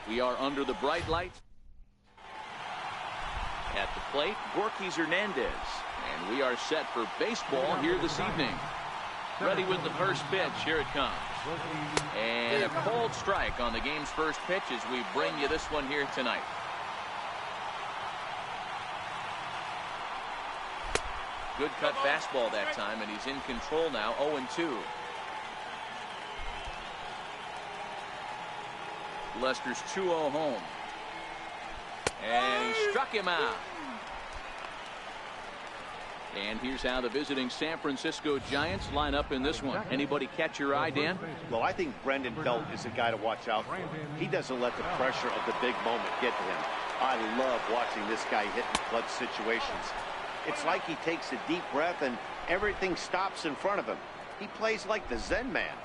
We are under the bright lights. At the plate, Borges Hernandez. And we are set for baseball here this evening. Ready with the first pitch. Here it comes. And a cold strike on the game's first pitch as we bring you this one here tonight. Good cut fastball that time, and he's in control now, 0-2. Lester's 2-0 home. And he struck him out. And here's how the visiting San Francisco Giants line up in this one. Anybody catch your eye, Dan? Well, I think Brendan Belt is a guy to watch out for. He doesn't let the pressure of the big moment get to him. I love watching this guy hit in clutch situations. It's like he takes a deep breath and everything stops in front of him. He plays like the Zen man.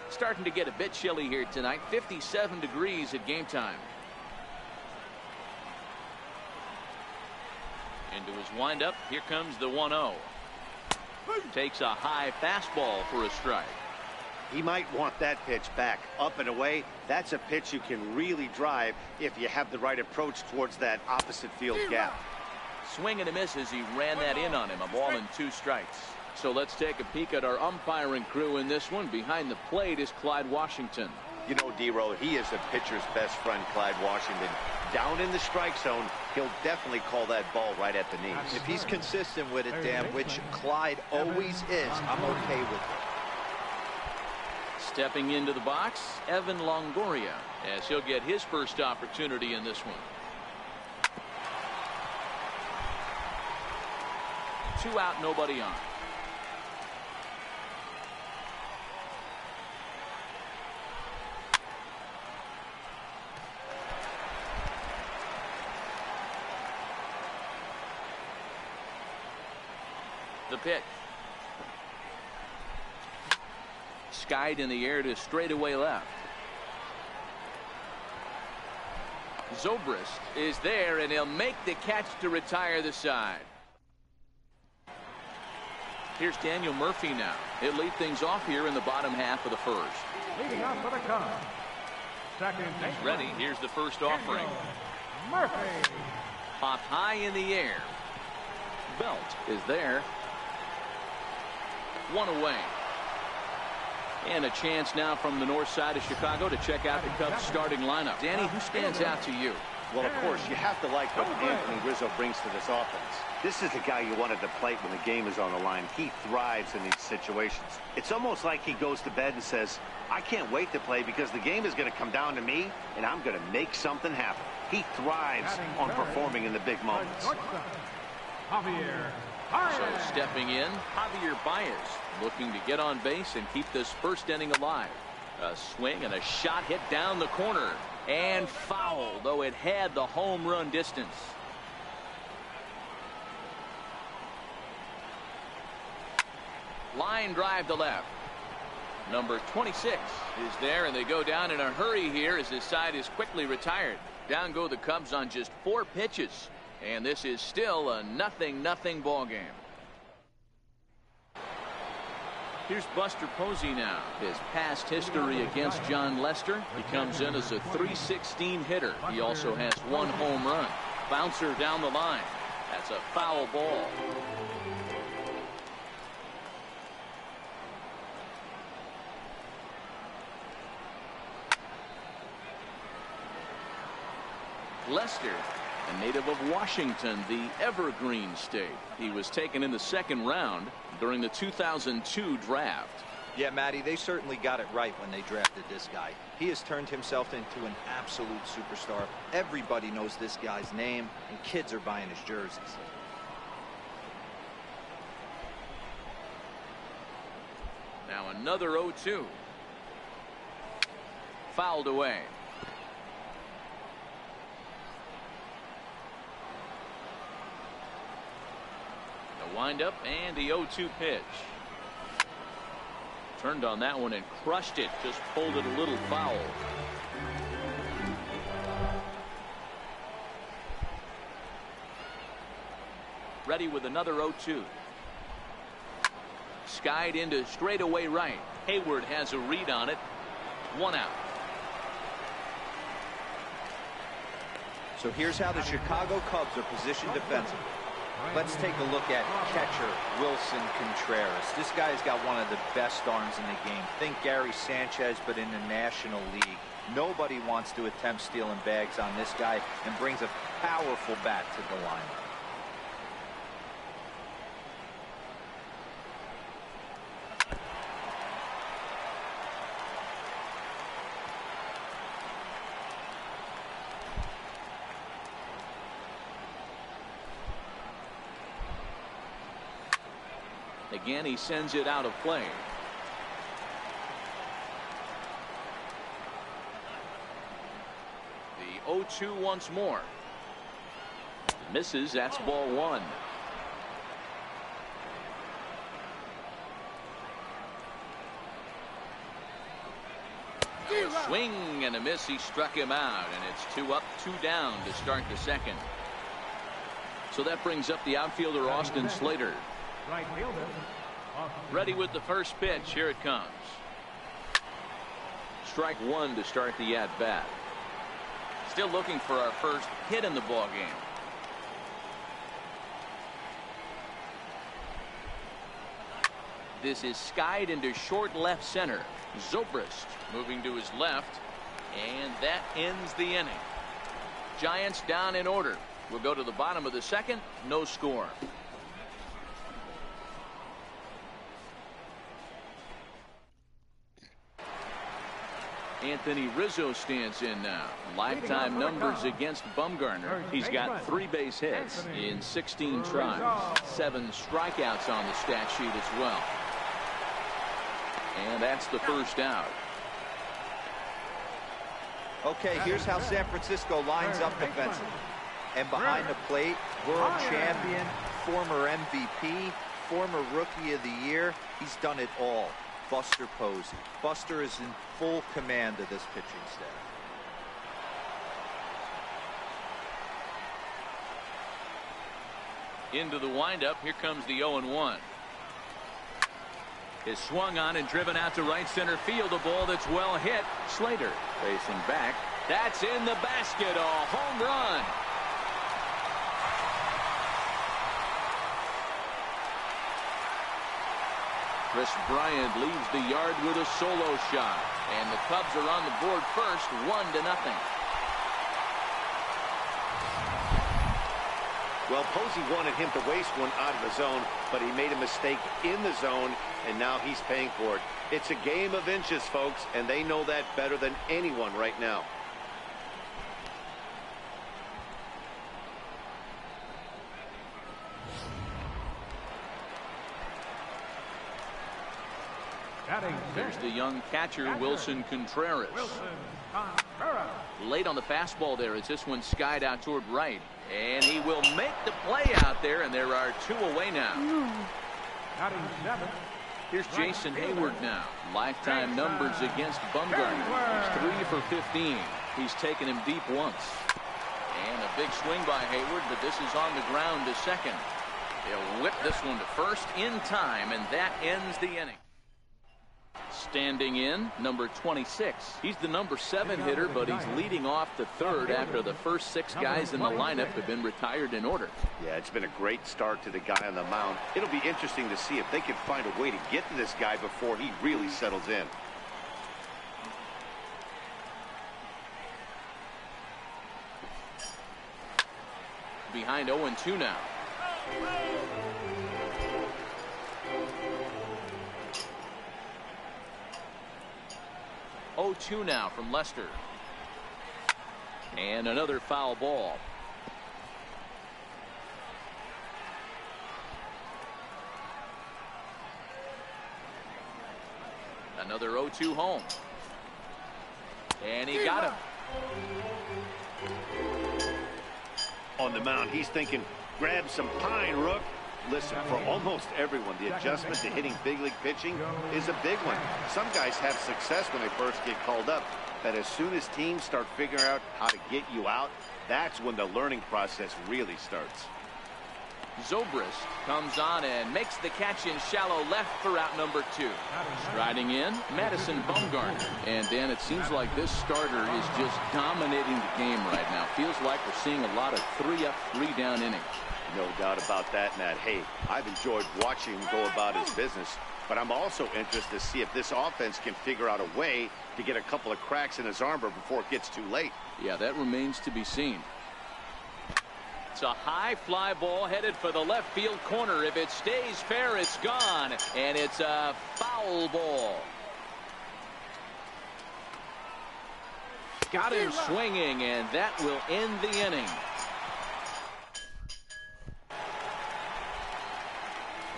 Starting to get a bit chilly here tonight. 57 degrees at game time. Into his windup. Here comes the 1-0. Takes a high fastball for a strike. He might want that pitch back. Up and away. That's a pitch you can really drive if you have the right approach towards that opposite field gap. Swing and a miss as he ran that in on him. A ball and 2 strikes. So let's take a peek at our umpiring crew in this one. Behind the plate is Clyde Washington. You know, D-Row, he is a pitcher's best friend, Clyde Washington. Down in the strike zone, he'll definitely call that ball right at the knees. If he's consistent with it, Dan, which Clyde always is, I'm okay with it. Stepping into the box, Evan Longoria, as he'll get his first opportunity in this one. 2 out, nobody on. The pitch. Skied in the air to straightaway left. Zobrist is there, and he'll make the catch to retire the side. Here's Daniel Murphy now. He'll lead things off here in the bottom half of the first. Leading off for the Cubs. Second. He's ready. Here's the first offering. Murphy. Popped high in the air. Belt is there. 1 away. And a chance now from the north side of Chicago to check out the Cubs starting lineup. Danny, who stands out to you? Well, of course, you have to like what Anthony Rizzo brings to this offense. This is the guy you want at the plate when the game is on the line. He thrives in these situations. It's almost like he goes to bed and says, I can't wait to play because the game is going to come down to me, and I'm going to make something happen. He thrives on performing in the big moments. So stepping in, Javier Baez, looking to get on base and keep this first inning alive. A swing and a shot hit down the corner. And foul, though it had the home run distance. Line drive to left. Number 26 is there, and they go down in a hurry here as this side is quickly retired. Down go the Cubs on just 4 pitches. And this is still a 0-0 ball game. Here's Buster Posey now. His past history against John Lester. He comes in as a .316 hitter. He also has 1 home run. Bouncer down the line. That's a foul ball. Lester, a native of Washington, the Evergreen State. He was taken in the 2nd round during the 2002 draft. Yeah, Matty, they certainly got it right when they drafted this guy. He has turned himself into an absolute superstar. Everybody knows this guy's name, and kids are buying his jerseys. Now another 0-2. Fouled away. Windup and the 0-2 pitch. Turned on that one and crushed it. Just pulled it a little foul. Ready with another 0-2. Skied into straightaway right. Hayward has a read on it. 1 out. So here's how the Chicago Cubs are positioned defensively. Let's take a look at catcher Wilson Contreras. This guy's got one of the best arms in the game. Think Gary Sanchez, but in the National League. Nobody wants to attempt stealing bags on this guy, and brings a powerful bat to the lineup. Again, he sends it out of play. The 0-2 once more. Misses. That's ball one. A swing and a miss. He struck him out, and it's 2 up, 2 down to start the second. So that brings up the outfielder Austin Slater. Right fielder. Ready with the first pitch. Here it comes. Strike one to start the at bat. Still looking for our first hit in the ball game. This is skied into short left center. Zobrist moving to his left, and that ends the inning. Giants down in order. We'll go to the bottom of the second. No score. Anthony Rizzo stands in now. Lifetime numbers against Bumgarner. He's got 3 base hits in 16 tries. 7 strikeouts on the stat sheet as well. And that's the first out. Okay, here's how San Francisco lines up defensively. And behind the plate, world champion, former MVP, former Rookie of the Year. He's done it all. Buster Posey. Buster is in full command of this pitching staff. Into the windup. Here comes the 0-1. Is swung on and driven out to right center field. A ball that's well hit. Slater facing back. That's in the basket. A home run. Chris Bryant leaves the yard with a solo shot, and the Cubs are on the board first, 1-0. Well, Posey wanted him to waste one out of the zone, but he made a mistake in the zone, and now he's paying for it. It's a game of inches, folks, and they know that better than anyone right now. There's the young catcher, Wilson Contreras. Late on the fastball there as this one skied out toward right. And he will make the play out there, and there are 2 away now. Here's Jason Hayward now. Lifetime numbers against Bumgarner. He's 3 for 15. He's taken him deep once. And a big swing by Hayward, but this is on the ground to second. He'll whip this one to first in time, and that ends the inning. Standing in, number 26. He's the number 7 hitter, but he's leading off the third after the first 6 guys in the lineup have been retired in order. Yeah, it's been a great start to the guy on the mound. It'll be interesting to see if they can find a way to get to this guy before he really settles in. Behind 0-2 now. Oh, 2 now from Lester. And another foul ball. Another 0-2 home. And he got him. On the mound, he's thinking, grab some pine, Rook. Listen, for almost everyone, the adjustment to hitting big league pitching is a big one. Some guys have success when they first get called up, but as soon as teams start figuring out how to get you out, that's when the learning process really starts. Zobrist comes on and makes the catch in shallow left for out number 2. Striding in, Madison Bumgarner. And Dan, it seems like this starter is just dominating the game right now. Feels like we're seeing a lot of 3-up, 3-down innings. No doubt about that, Matt. Hey, I've enjoyed watching him go about his business, but I'm also interested to see if this offense can figure out a way to get a couple of cracks in his armor before it gets too late. Yeah, that remains to be seen. It's a high fly ball headed for the left field corner. If it stays fair, it's gone, and it's a foul ball. Got him swinging, and that will end the inning.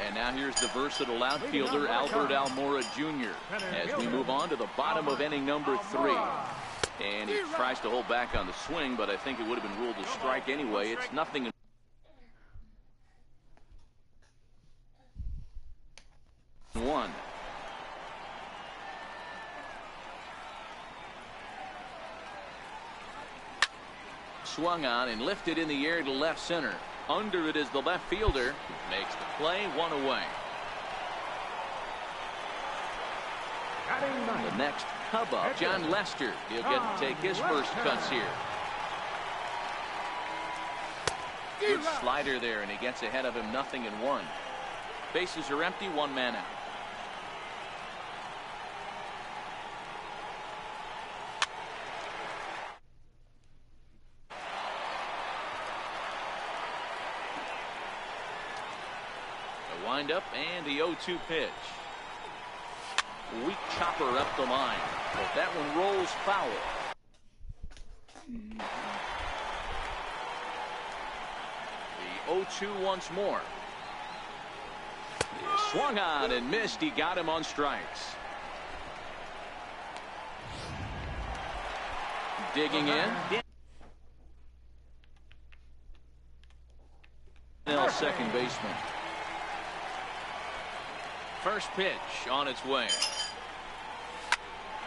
And now here's the versatile outfielder Albert Almora Jr. as we move on to the bottom of inning number 3. And he tries to hold back on the swing, but I think it would have been ruled a strike anyway. It's nothing. One. Swung on and lifted in the air to left center. Under it is the left fielder. Makes the play, 1 away. The next Cub up, John Lester. He'll get to take his first cuts here. Good slider there, and he gets ahead of him, 0-1. Bases are empty, 1 man out. The windup and the 0-2 pitch. Weak chopper up the line, but that one rolls foul. The 0-2 once more. He swung on and missed. He got him on strikes. Digging in. Second baseman. First pitch on its way.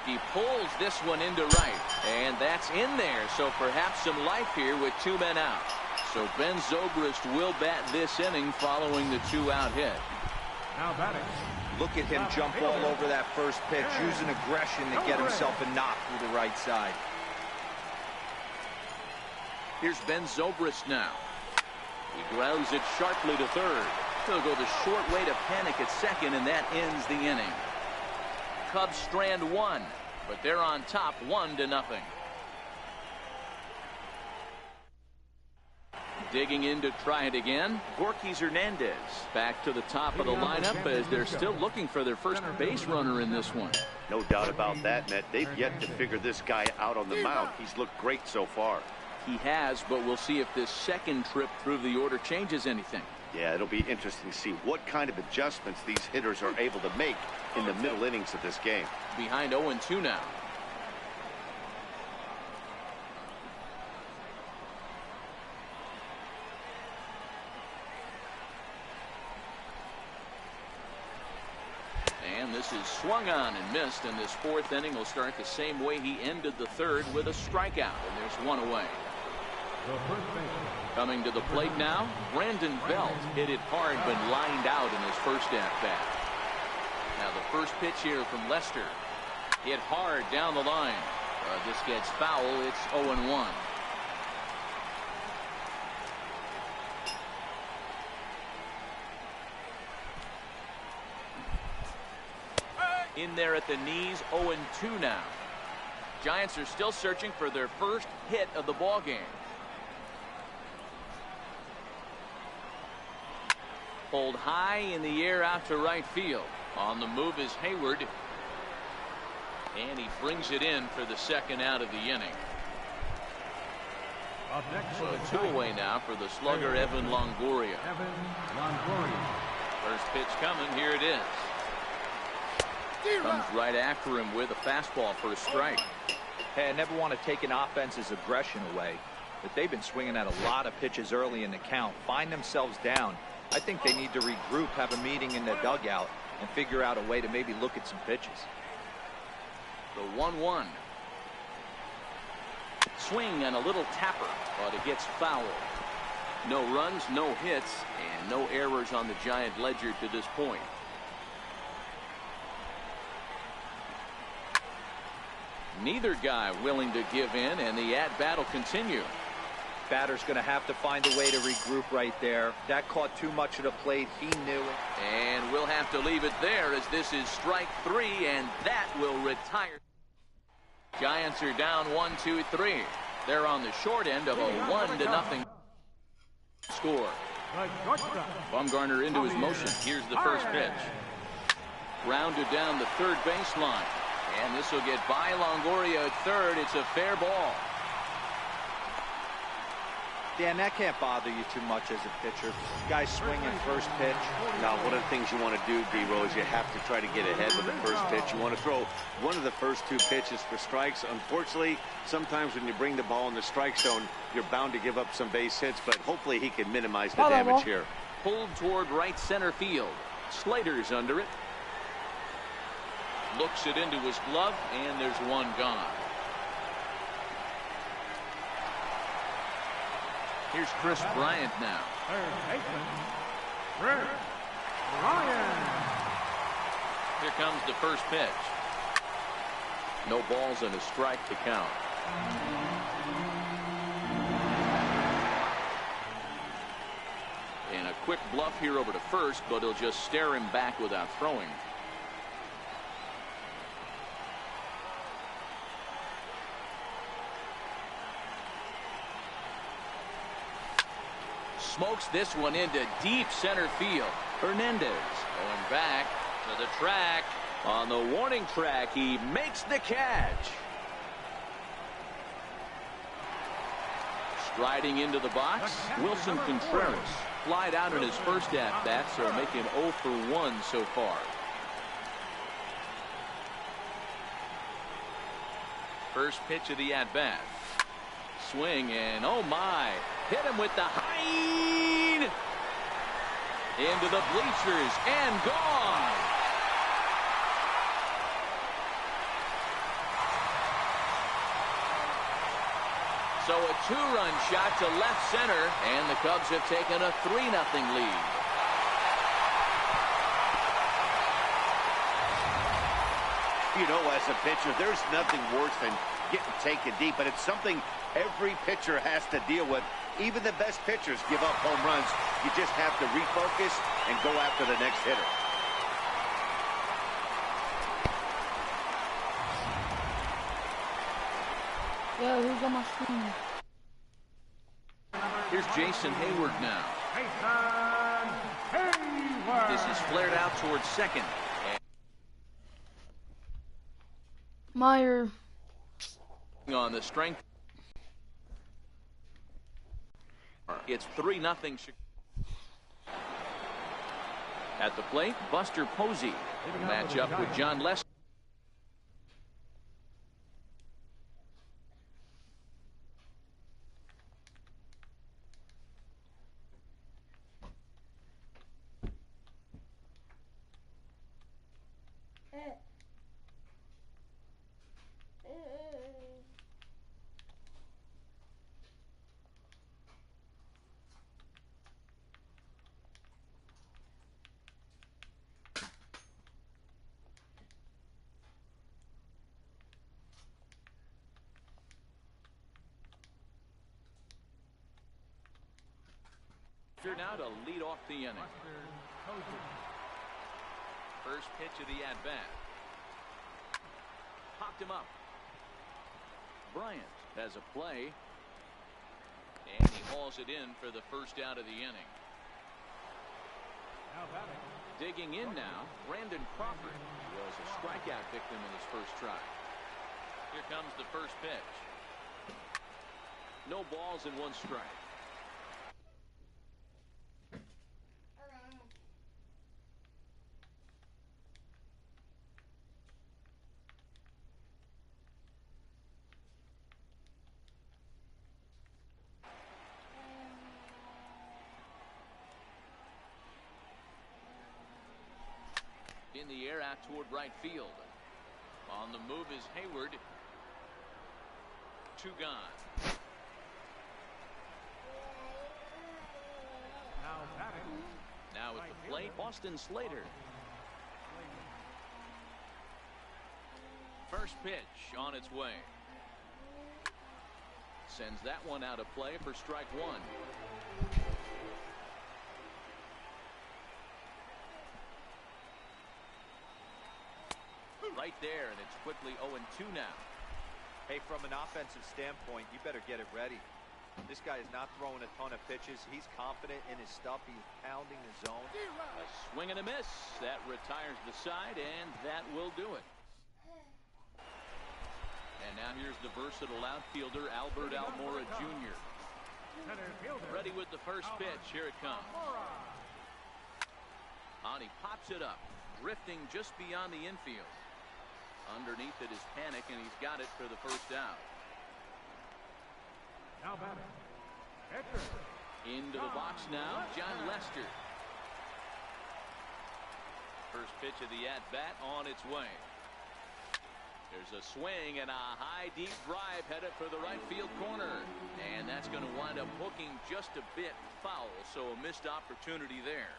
He pulls this one into right, and that's in there. So perhaps some life here with 2 men out. So Ben Zobrist will bat this inning following the 2-out hit. Now batting. Look at him jump all over that first pitch, using aggression to get himself a knock through the right side. Here's Ben Zobrist now. He grounds it sharply to third. He'll go the short way to panic at second, and that ends the inning. Cubs strand 1, but they're on top 1-0. Digging in to try it again, Borges Hernandez back to the top of the lineup as they're still looking for their first base runner in this one. No doubt about that, Matt. They've yet to figure this guy out on the mound. He's looked great so far. He has, but we'll see if this second trip through the order changes anything. Yeah, it'll be interesting to see what kind of adjustments these hitters are able to make in the middle innings of this game. Behind 0-2 now. And this is swung on and missed, and this 4th inning will start the same way he ended the 3rd with a strikeout, and there's 1 away. Coming to the plate now, Brandon Belt hit it hard but lined out in his first at-bat. Now the first pitch here from Lester. Hit hard down the line. This gets foul. It's 0-1. In there at the knees, 0-2 now. Giants are still searching for their first hit of the ball game. Pulled high in the air out to right field. On the move is Hayward. And he brings it in for the 2nd out of the inning. So 2 away now for the slugger Evan Longoria. First pitch coming. Here it is. Comes right after him with a fastball for a strike. Hey, I never want to take an offense's aggression away, but they've been swinging at a lot of pitches early in the count. Find themselves down. I think they need to regroup, have a meeting in the dugout, and figure out a way to maybe look at some pitches. The 1-1. Swing and a little tapper, but it gets fouled. No runs, no hits, and no errors on the Giant ledger to this point. Neither guy willing to give in, and the at-bat will continue. Batter's going to have to find a way to regroup right there. That caught too much of the plate. He knew it. And we'll have to leave it there, as this is strike 3, and that will retire. Giants are down 1-2-3. They're on the short end of a 1-0 score. Bumgarner into his motion. Here's the first pitch. Grounded down the third baseline. And this will get by Longoria at third. It's a fair ball. Dan, that can't bother you too much as a pitcher. Guys swinging first pitch. Now, one of the things you want to do, D-Row, is you have to try to get ahead with the first pitch. You want to throw one of the first 2 pitches for strikes. Unfortunately, sometimes when you bring the ball in the strike zone, you're bound to give up some base hits, but hopefully he can minimize the damage here. Pulled toward right center field. Slater's under it. Looks it into his glove, and there's one gone. Here's Chris Bryant now. Third baseman, Chris Bryant. Here comes the first pitch. No balls and a strike to count. And a quick bluff here over to first, but he'll just stare him back without throwing. Smokes this one into deep center field. Hernandez going back to the track. On the warning track, he makes the catch. Striding into the box, Wilson Contreras. Flied out in his first at-bat, so making 0 for 1 so far. First pitch of the at-bat. Swing, and oh my, hit him with the high into the bleachers and gone. So a 2-run shot to left center, and the Cubs have taken a 3-0 lead. You know, as a pitcher, there's nothing worse than getting taken deep, but it's something every pitcher has to deal with. Even the best pitchers give up home runs. You just have to refocus and go after the next hitter. Yeah, who's on my screen? Here's Jason Hayward now. Jason Hayward. This is flared out towards second. Meyer. On the strength. It's 3-0. At the plate, Buster Posey will match up with John Lester. Now to lead off the inning. First pitch of the at-bat. Popped him up. Bryant has a play. And he hauls it in for the first out of the inning. Digging in now, Brandon Crawford was a strikeout victim in his first try. Here comes the first pitch. No balls and 1 strike. In the air out toward right field. On the move is Hayward. 2 gone. Now batting. Now at the plate, Austin Slater. First pitch on its way. Sends that one out of play for strike one. Right there, and it's quickly 0-2 now. Hey, from an offensive standpoint, you better get it ready. This guy is not throwing a ton of pitches. He's confident in his stuff. He's pounding the zone. A swing and a miss. That retires the side, and that will do it. And now here's the versatile outfielder, Albert Almora Jr. Center fielder. Ready with the first pitch. Here it comes. On, he pops it up, drifting just beyond the infield. Underneath it is Panic, and he's got it for the first out. Now batting. Pitcher. Into the box now, John Lester. First pitch of the at-bat on its way. There's a swing and a high deep drive headed for the right field corner, and that's going to wind up hooking just a bit foul, so a missed opportunity there.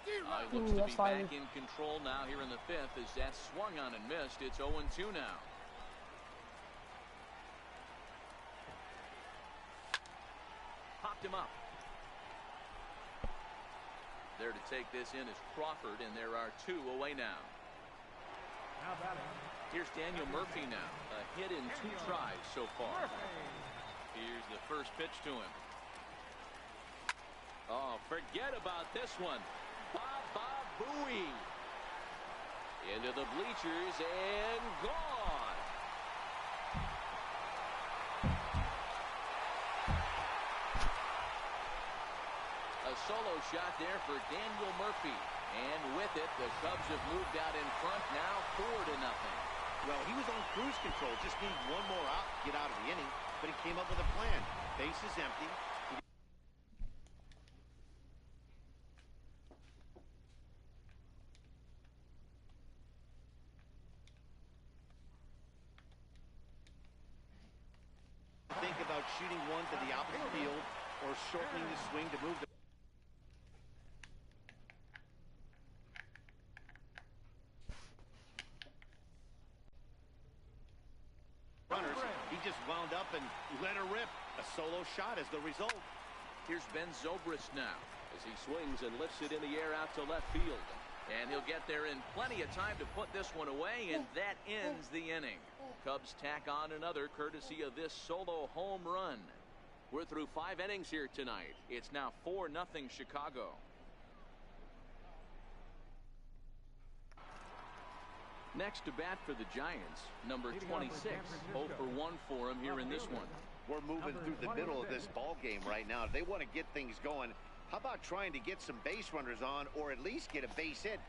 He looks to be back in control now here in the fifth as that swung on and missed. It's 0-2 now. Popped him up. There to take this in is Crawford, and there are two away now. Now batting. Here's Daniel Murphy now. A hit in 2 tries so far. Here's the first pitch to him. Oh, forget about this one. Baba Booey. Into the bleachers and gone. A solo shot there for Daniel Murphy. And with it, the Cubs have moved out in front now 4-0. Well, he was on cruise control. Just needed one more out to get out of the inning. But he came up with a plan. Base is empty. Think about shooting one to the opposite field or shortening the swing to move the runners. He just wound up and let her rip. A solo shot as the result. Here's Ben Zobrist now as he swings and lifts it in the air out to left field. And he'll get there in plenty of time to put this one away, and that ends the inning. Cubs tack on another courtesy of this solo home run. We're through 5 innings here tonight. It's now 4-0 Chicago. Next to bat for the Giants, number 26. 0 for 1 for him here in this one. We're moving through the middle of this ball game right now. If they want to get things going, how about trying to get some base runners on or at least get a base hit?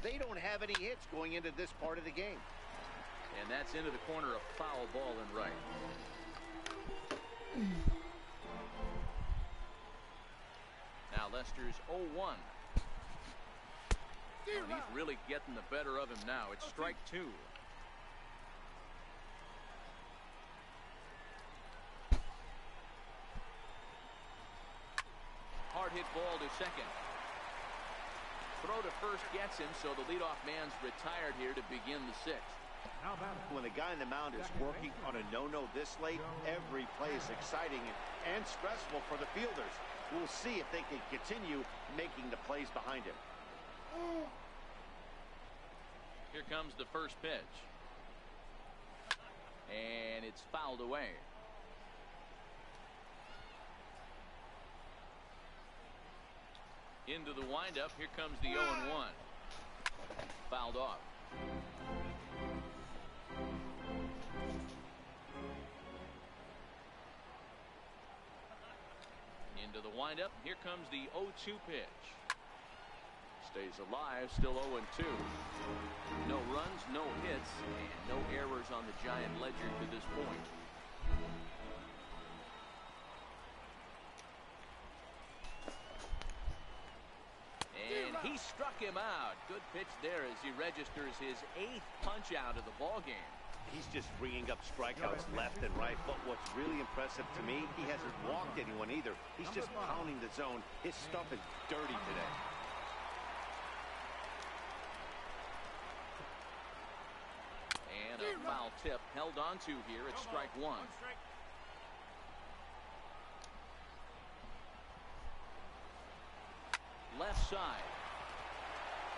They don't have any hits going into this part of the game. And that's into the corner, a foul ball and right. Now Lester's 0-1. And he's really getting the better of him now. It's strike 2. Hard hit ball to second. Throw to first gets him, so the leadoff man's retired here to begin the 6th. When the guy on the mound is working on a no-no this late, every play is exciting and stressful for the fielders. We'll see if they can continue making the plays behind him. Here comes the first pitch. And it's fouled away. Into the windup. Here comes the 0-1. Fouled off. Into the windup. Here comes the 0-2 pitch. Stays alive, still 0-2. No runs, no hits, and no errors on the Giant ledger to this point. And he struck him out. Good pitch there as he registers his 8th punch out of the ball game. He's just bringing up strikeouts left and right. But what's really impressive to me, he hasn't walked anyone either. He's just pounding the zone. His stuff is dirty today. And a foul tip held on to here at strike one. Left side.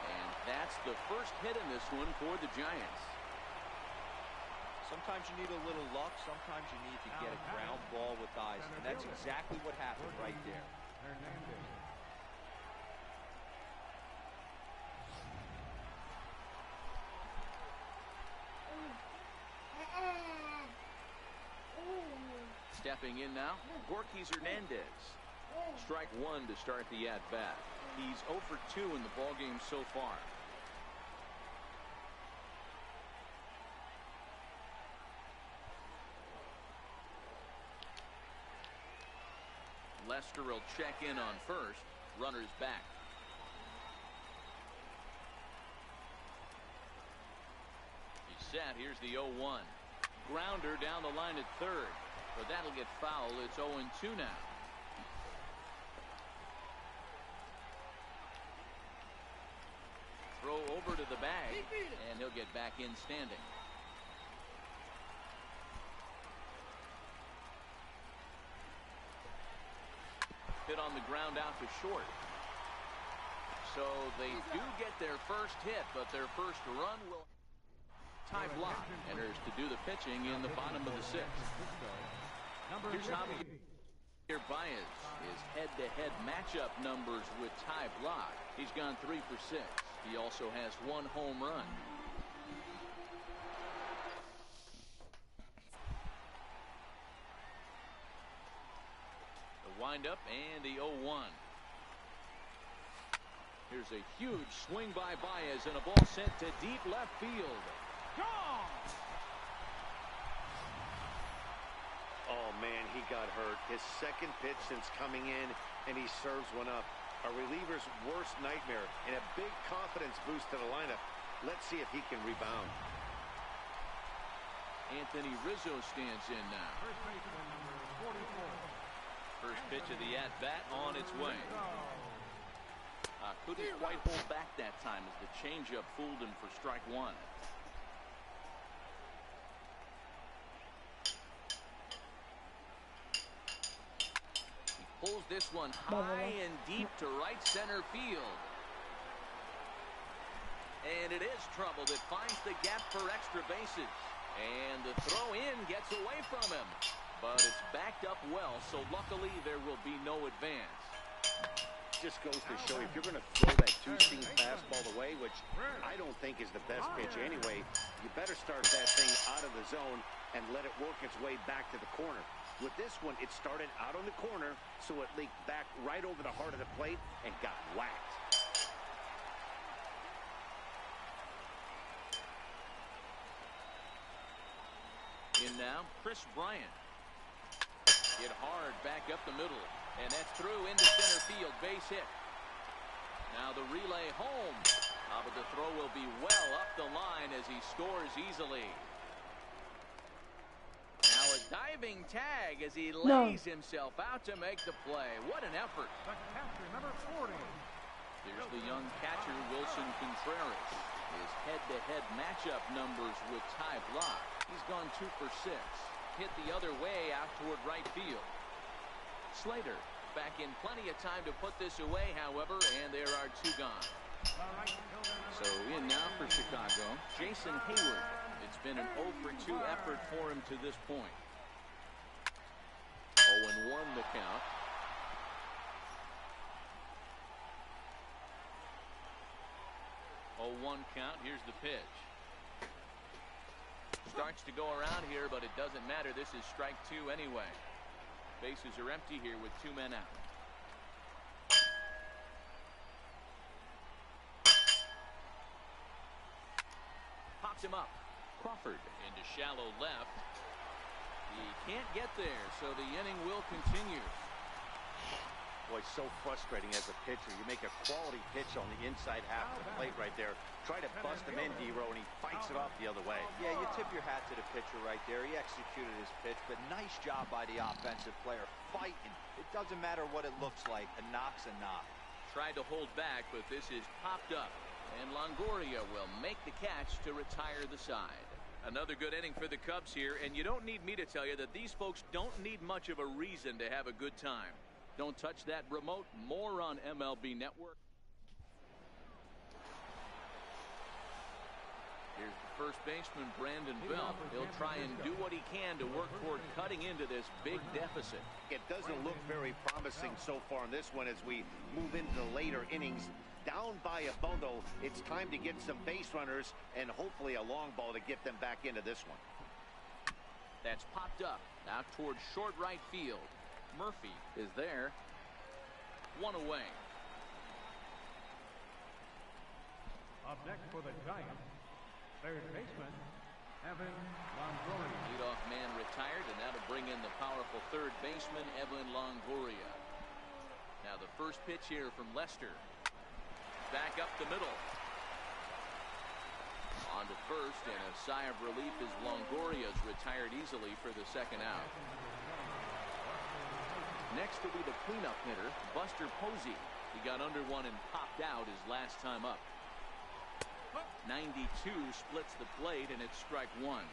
And that's the first hit in this one for the Giants. Sometimes you need a little luck. Sometimes you need to get a ground ball with eyes. And that's exactly what happened right there. Stepping in now, Hernandez. Strike one to start the at-bat. He's 0 for 2 in the ballgame so far. Lester will check in on first. Runners back. He's set. Here's the 0-1. Grounder down the line at third. But that'll get foul. It's 0-2 now. Throw over to the bag, and he'll get back in standing. Hit on the ground out to short. So they do get their first hit, but their first run will... Ty Blott enters to do the pitching in the bottom of the sixth. Here's Javier Baez. His head-to-head matchup numbers with Ty Blott. He's gone 3 for 6. He also has 1 home run. The windup and the 0-1. Here's a huge swing by Baez and a ball sent to deep left field. Gone! Oh, man, he got hurt. His second pitch since coming in, and he serves one up. A reliever's worst nightmare and a big confidence boost to the lineup. Let's see if he can rebound. Anthony Rizzo stands in now. First pitch of the at-bat on its way. Couldn't quite hold back that time as the changeup fooled him for strike one. Pulls this one high and deep to right center field. And it is trouble that finds the gap for extra bases. And the throw in gets away from him. But it's backed up well, so luckily there will be no advance. Just goes to show you, if you're going to throw that two-seam fastball away, which I don't think is the best pitch anyway, you better start that thing out of the zone and let it work its way back to the corner. With this one, it started out on the corner, so it leaked back right over the heart of the plate and got whacked. In now, Chris Bryant. Hit hard back up the middle, and that's through into center field, base hit. Now the relay home, but the throw will be well up the line as he scores easily. Now a diving tag as he lays himself out to make the play. What an effort. The catcher, number 40. There's the young catcher, Wilson Contreras. His head-to-head matchup numbers with Ty Blott. He's gone 2 for 6. Hit the other way out toward right field. Slater back in plenty of time to put this away, however, and there are 2 gone. So in now for Chicago, Jason Hayward. It's been an 0 for 2 effort for him to this point. 0-1 the count. 0-1 count. Here's the pitch. Starts to go around here, but it doesn't matter. This is strike 2 anyway. Bases are empty here with 2 men out. Pops him up. Crawford into shallow left. He can't get there, so the inning will continue. Boy, so frustrating as a pitcher. You make a quality pitch on the inside half of the plate right there. Try to bust him in, D-Row, and he fights it off the other way. Yeah, you tip your hat to the pitcher right there. He executed his pitch, but nice job by the offensive player. Fighting. It doesn't matter what it looks like. A knock's a knock. Tried to hold back, but this is popped up. And Longoria will make the catch to retire the side. Another good inning for the Cubs here, and you don't need me to tell you that these folks don't need much of a reason to have a good time. Don't touch that remote. More on MLB Network. Here's the first baseman, Brandon Belt. He'll try and do what he can to work toward cutting into this big deficit. It doesn't look very promising so far in this one as we move into the later innings. Down by a bundle, it's time to get some base runners and hopefully a long ball to get them back into this one. That's popped up out towards short right field. Murphy is there. One away. Up next for the Giants, third baseman, Evan Longoria. Leadoff man retired, and that'll bring in the powerful third baseman, Evan Longoria. Now the first pitch here from Lester. Back up the middle. On to first, and a sigh of relief as Longoria's retired easily for the second out. Next will be the cleanup hitter, Buster Posey. He got under one and popped out his last time up. 92 splits the plate, and it's strike one.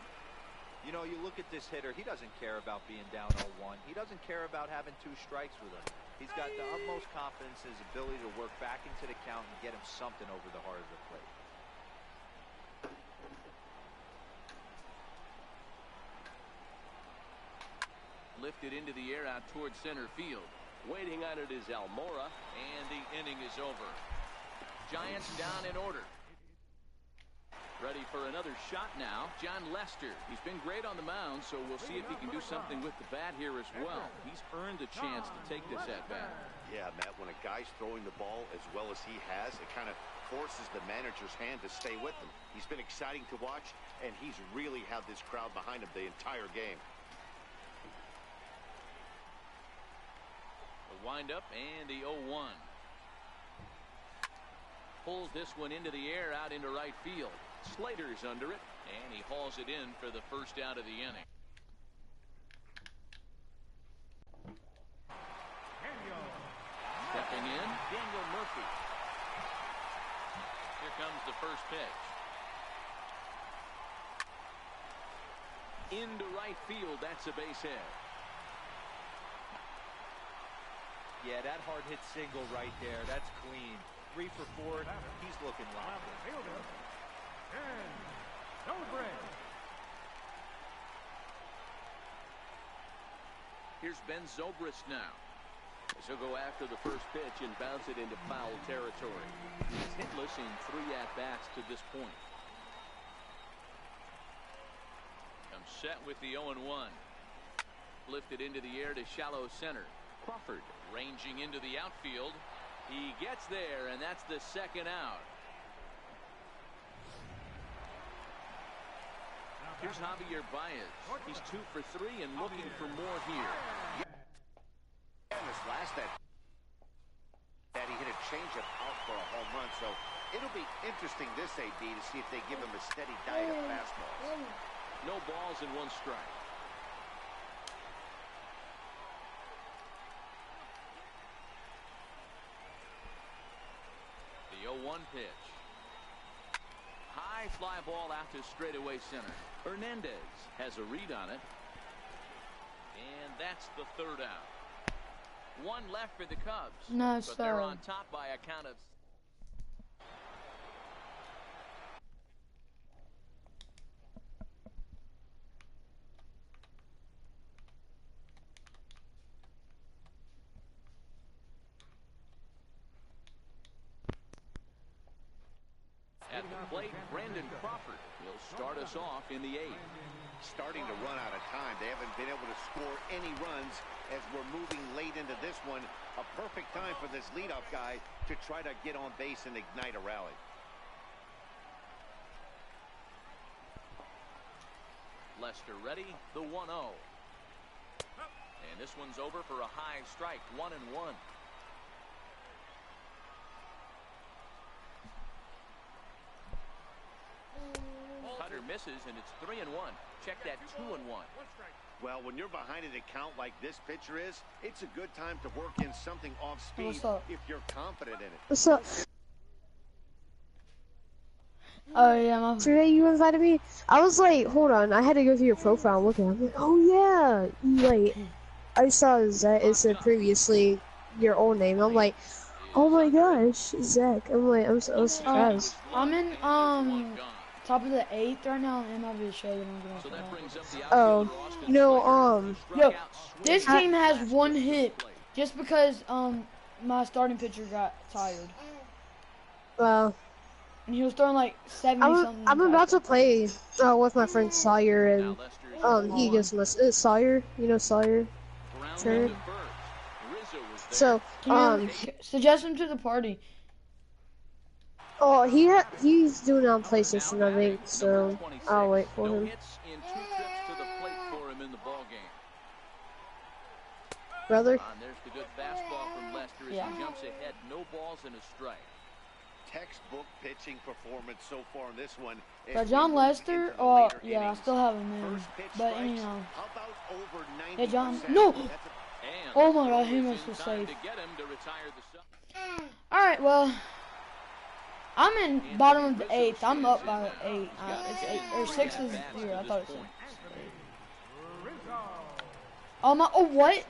You know, you look at this hitter, he doesn't care about being down 0-1. He doesn't care about having 2 strikes with him. He's got the utmost confidence in his ability to work back into the count and get him something over the heart of the plate. Lifted into the air out towards center field. Waiting on it is Almora, and the inning is over. Giants down in order. Ready for another shot now, John Lester. He's been great on the mound, so we'll see if he can do something with the bat here as well. He's earned the chance to take this at bat. Yeah, Matt, when a guy's throwing the ball as well as he has, it kind of forces the manager's hand to stay with him. He's been exciting to watch, and he's really had this crowd behind him the entire game. The windup and the 0-1. Pulls this one into the air out into right field. Slater's under it, and he hauls it in for the first out of the inning. Stepping in, Daniel Murphy. Here comes the first pitch. Into right field, that's a base hit. Yeah, that hard hit single right there. That's clean. 3 for 4. He's looking right. Here's Ben Zobrist now. He'll go after the first pitch and bounce it into foul territory. He's hitless in 3 at-bats to this point. Comes set with the 0-1. Lifted into the air to shallow center. Crawford ranging into the outfield. He gets there, and that's the second out. Here's Javier Baez. He's 2 for 3 and looking for more here. And this last that he hit a changeup out for a home run, so it'll be interesting this AB to see if they give him a steady diet of fastballs. No balls and 1 strike. The 0-1 pitch. High fly ball out to straightaway center. Hernandez has a read on it. And that's the third out. 1 left for the Cubs. No, but they're on top by a count of... At the plate, Brandon Crawford will start us off in the 8th. Starting to run out of time. They haven't been able to score any runs as we're moving late into this one. A perfect time for this leadoff guy to try to get on base and ignite a rally. Lester ready, the 1-0. And this one's over for a high strike, 1-1. Lester misses, and it's 3-1. Check that 2-1. Well, when you're behind an account like this pitcher is, it's a good time to work in something off speed What's up? if you're confident in it. What's up? Oh yeah, today you invited me. I was like, hold on, I had to go through your profile and look at it. I'm like, oh yeah, like I saw that it said previously your old name. I'm like, oh my gosh, Zach. I'm like, I'm so surprised. I'm in top of the 8th right now in MLB show that I'm going to. Oh, yo, this team has 1 hit just because my starting pitcher got tired. Well. And he was throwing like 70-something. I'm about to play with my friend Sawyer, and he gives me Sawyer. You know Sawyer? Sure. So suggest him to the party. Oh, he's doing it on PlayStation, I think. So I'll wait for him. Brother. There's the good fastball from Lester as he jumps ahead. No balls and a strike. Textbook pitching performance so far in this one. But John Lester, oh yeah, I still have him in. But anyhow, yeah, John. No. Oh my God, he must have safe. All right, well, I'm in bottom of the 8th. I'm up by 8. It's 8 or 6 is here. I thought it was 8. Oh my! Oh what?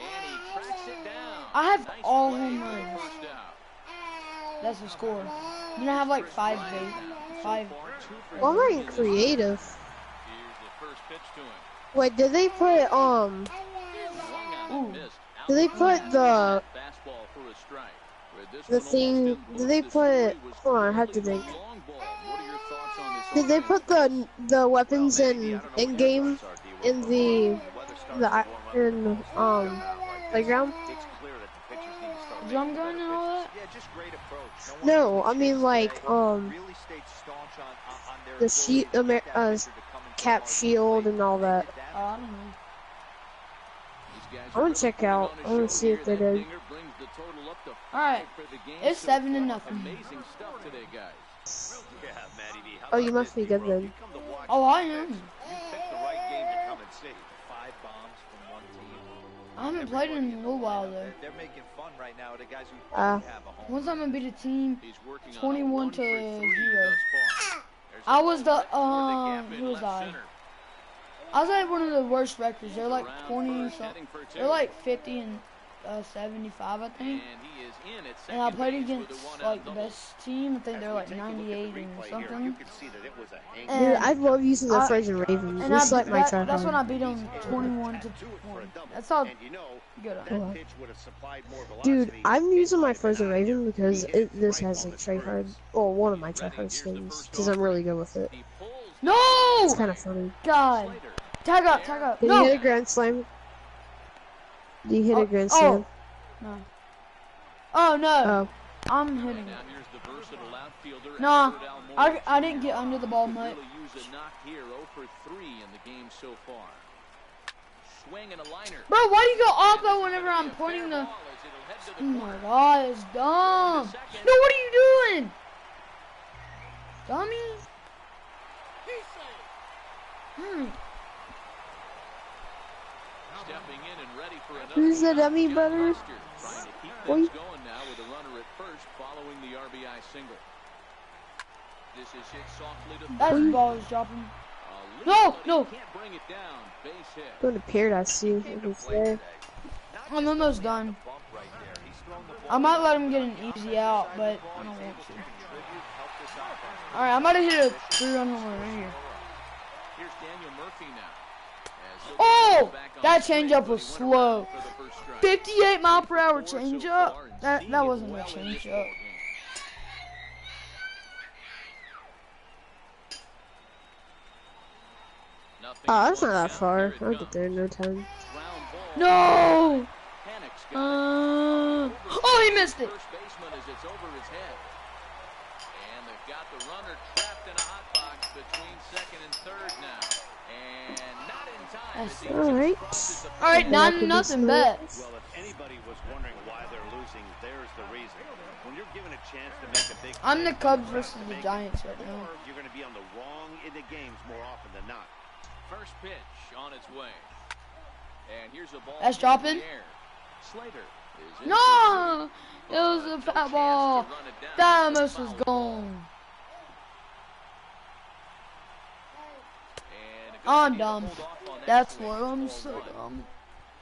And he tracks it down. I have all home runs. That's the score. Then I have like 5 base. 5. Well, I'm not creative. Wait, did they put Ooh. Did they put the thing? Did they put? Hold on, I have to think. Did they put the weapons in game in the playground? Drum gun and all that? No, I mean like the cap shield and all that. I don't know. I want to check out. I want to see if they did. All right, it's 7-0. Oh, you must be good then. Oh, I am. I haven't played in a little while though. They're making fun right now of the guys who have a home. One time I beat a team 21-0. I was the who was I? I was at one of the worst records. They're like 20 something. They're like 50 and 75, I think. And I played against like the best team. I think they're like 98 and something. And I love using the Frozen Ravens. It's like my try. That's when I beat them 21-1. That's all good. Dude, I'm using my Frozen Raven because this has like tryhard. Well, one of my tryhard skins because I'm really good with it. No! It's kind of funny. God. Tag up, tag up. Did he hit a grand slam? Did he hit a grand slam? No. Oh no. Oh. I'm hitting it. No, I didn't get under the ball much. Bro, why do you go oppo whenever I'm pointing the... Oh my God, it's dumb. No, what are you doing? Dummy. Who's the dummy, brother? What? That ball is dropping. No, no. Going to Paradise, see if it's there. I'm almost done. I might let him get an easy out, but I don't want to. Alright, I'm about to hit a 3-run home run right here. Oh! That changeup was slow. 58 mile per hour changeup? That wasn't a changeup. Oh, that's not that far. I'll get there in no time. No! Oh, he missed it. Alright. Alright, 9-0, bet. Well, if anybody was wondering why they're losing, there's the reason. When you're given a chance to make a big I'm the play, Cubs you versus have to the make Giants it, right now. or you're going to be on the wrong end of games more often than not. First pitch on its way. And here's a ball. That's dropping. Slater is in No! for It was a foul ball. That almost was gone. I'm dumb. That's what I'm so dumb.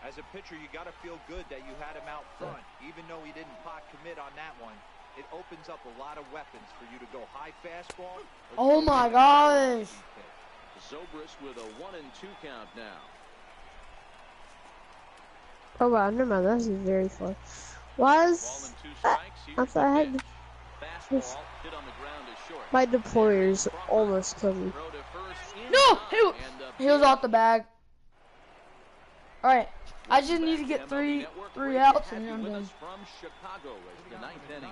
As a pitcher, you got to feel good that you had him out front. Even though he didn't pot commit on that one, it opens up a lot of weapons for you to go high fastball. Oh my gosh. Zobrist with a 1-2 count now. Oh wow, never mind. That's very far. Was I thought I had my deployers almost killed me. No, he was off the bag. All right, I just need to get three outs and I'm done.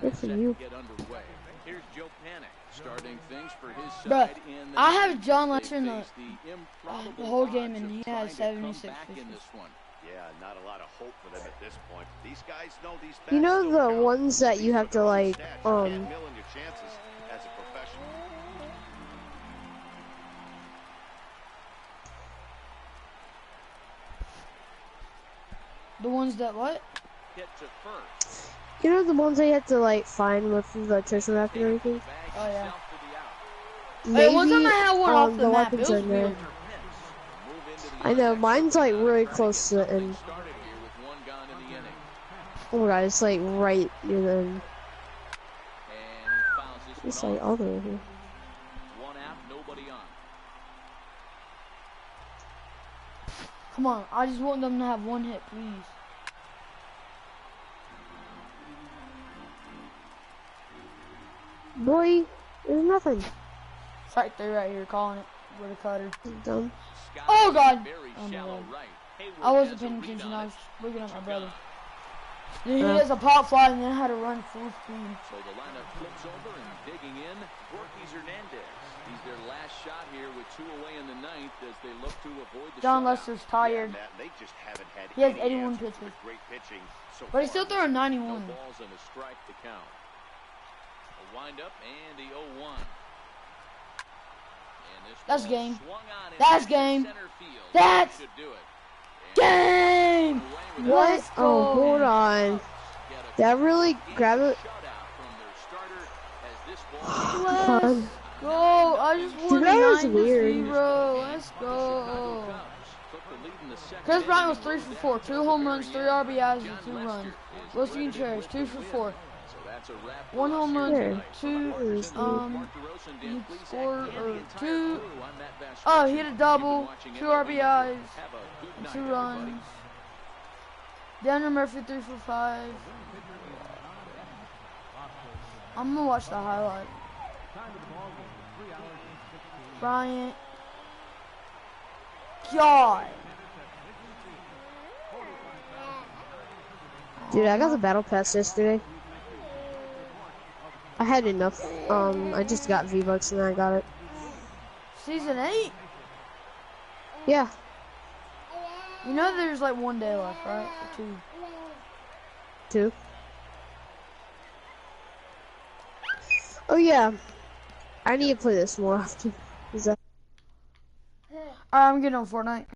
Good for you. Here's Joe Panic starting things for his Bruh, side in the I have John Lester in the the whole game and he has 76 in this one. Yeah, not a lot of hope for them at this point. These guys know these You know bats the don't count. ones that you have to like You can't mill in your chances as a professional. The ones that what? Hit to first. you know the ones that you have to like find with the treasure map and everything. Oh yeah. Maybe Hey, one time I had one off the the map. It weapons was are there. weird. I know mine's like really close to the end. Oh my god, it's like right near the end. It's like all the way here. One out, nobody on. Come on, I just want them to have one hit, please. Boy, there's nothing. It's right there, right here, calling it with a cutter. Dumb. Oh god! Very Oh my shallow god. right. Hayward I wasn't has a paying read attention. on I it. was looking at my brother. Gone. Then he has a pop fly and then I had to run full speed. So the lineup flips over and digging in, Borky Hernandez. He's their last shot here with 2 away in the ninth as they look to avoid the John shutout. Lester's tired. Yeah, Matt, they just haven't had He has any 81 answers pitches. with great pitching so But he's far. still throwing No 91. balls and a strike to count. A windup and the 0-1. And this That's ball game. swung on in That's center game. field. That's Should do it. game! What? Let's Oh, go! hold on. Did I really grab it? Let's go! I just won Dude, that was 9-0. weird. Let's go! Chris Bryant was 3 for 4. 2 home runs, 3 RBIs, and 2 runs. Wilson Contreras, 2 for 4. 1 home run, There. 2, he scored, or 2, oh, he hit a double, 2 RBIs, and 2 runs. Daniel Murphy, 3 for 5. I'm gonna watch the highlight. Bryant. God. Dude, I got the battle pass yesterday. I had enough. I just got V-Bucks and I got it. Season 8? Yeah. You know there's like 1 day left, right? Or 2. 2. Oh yeah. I need to play this more often. Is that Alright, I'm getting on Fortnite.